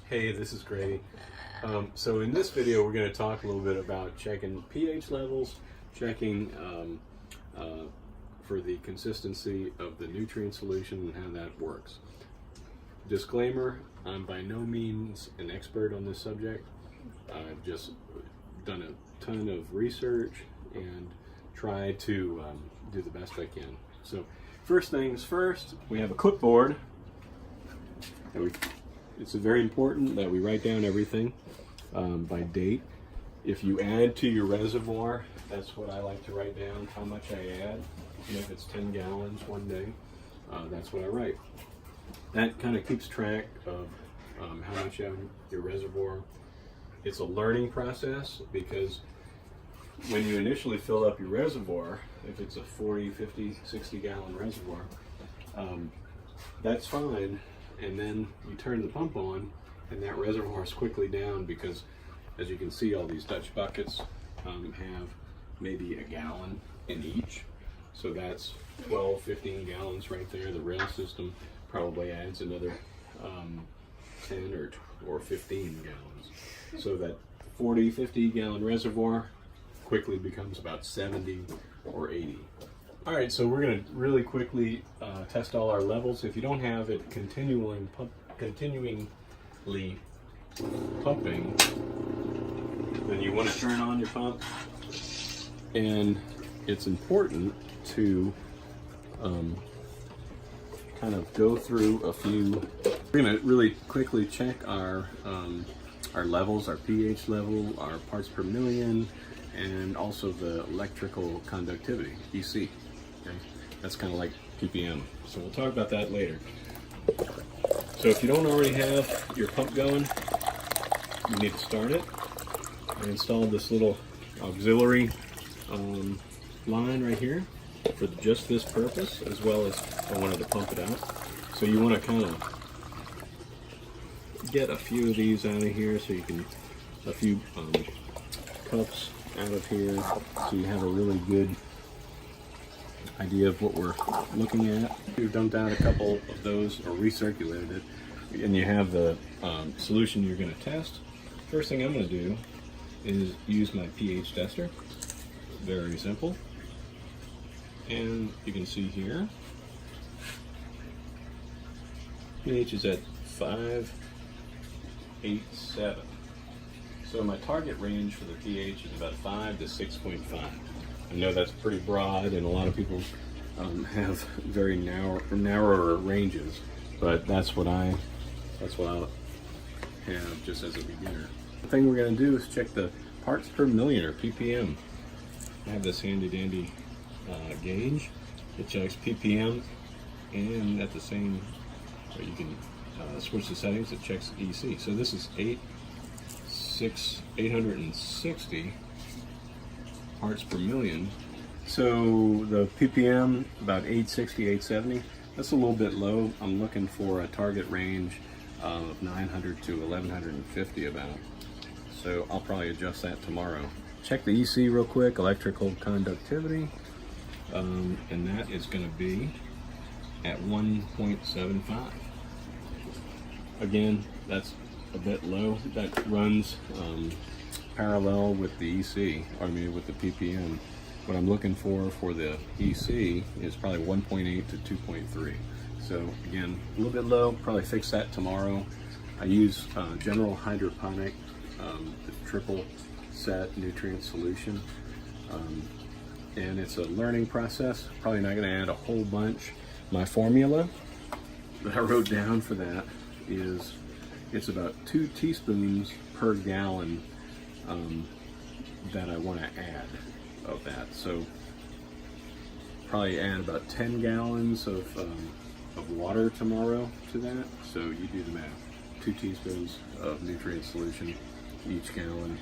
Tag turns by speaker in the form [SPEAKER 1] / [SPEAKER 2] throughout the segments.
[SPEAKER 1] Hey, this is Grady. So in this video, we're going to talk a little bit about checking pH levels, checking for the consistency of the nutrient solution and how that works. Disclaimer, I'm by no means an expert on this subject. I've just done a ton of research and tried to do the best I can. So first things first, we have a clipboard. It's very important that we write down everything by date. If you add to your reservoir, that's what I like to write down, how much I add. And if it's 10 gallons one day, that's what I write. That kind of keeps track of how much you have in your reservoir. It's a learning process because when you initially fill up your reservoir, if it's a 40, 50, 60 gallon reservoir, that's fine. And then you turn the pump on and that reservoir is quickly down because, as you can see, all these Dutch buckets have maybe a gallon in each. So that's 12, 15 gallons right there. The rail system probably adds another 10 or 15 gallons. So that 40, 50 gallon reservoir quickly becomes about 70 or 80. All right, so we're going to really quickly test all our levels. If you don't have it continually pumping, then you want to turn on your pump. And it's important to kind of go through a few. We're going to really quickly check our levels, our pH level, our parts per million, and also the electrical conductivity, EC. Okay. That's kind of like ppm. So we'll talk about that later. So if you don't already have your pump going, you need to start it. I installed this little auxiliary line right here for just this purpose, as well as I wanted to pump it out. So you want to kind of get a few of these out of here, so you can, a few cups out of here, so you have a really good idea of what we're looking at. You've dumped out a couple of those or recirculated it, and you have the solution you're going to test. First thing I'm going to do is use my pH tester. Very simple. And you can see here, pH is at 5.87. So my target range for the pH is about 5 to 6.5. I know that's pretty broad, and a lot of people have very narrower ranges, but that's what I have just as a beginner. The thing we're going to do is check the parts per million, or ppm. I have this handy dandy gauge. It checks ppm, and at the same, you can switch the settings. It checks EC. So this is 860 parts per million. So the ppm about 860, 870. That's a little bit low. I'm looking for a target range of 900 to 1150 about. So I'll probably adjust that tomorrow. Check the EC real quick, electrical conductivity, and that is going to be at 1.75. Again, that's a bit low. That runs parallel with the EC, I mean with the ppm. What I'm looking for the EC is probably 1.8 to 2.3. So again, a little bit low, probably fix that tomorrow. I use General Hydroponic, the triple set nutrient solution. And it's a learning process. Probably not gonna add a whole bunch. My formula that I wrote down for that is, it's about 2 teaspoons per gallon that I want to add of that. So probably add about 10 gallons of water tomorrow to that. So you do the math. 2 teaspoons of nutrient solution each gallon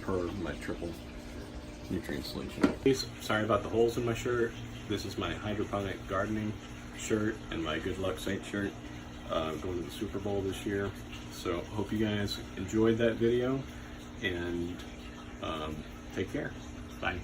[SPEAKER 1] per my triple nutrient solution. Sorry about the holes in my shirt. This is my hydroponic gardening shirt and my Good Luck Saint shirt. Going to the Super Bowl this year. So hope you guys enjoyed that video, and take care. Bye.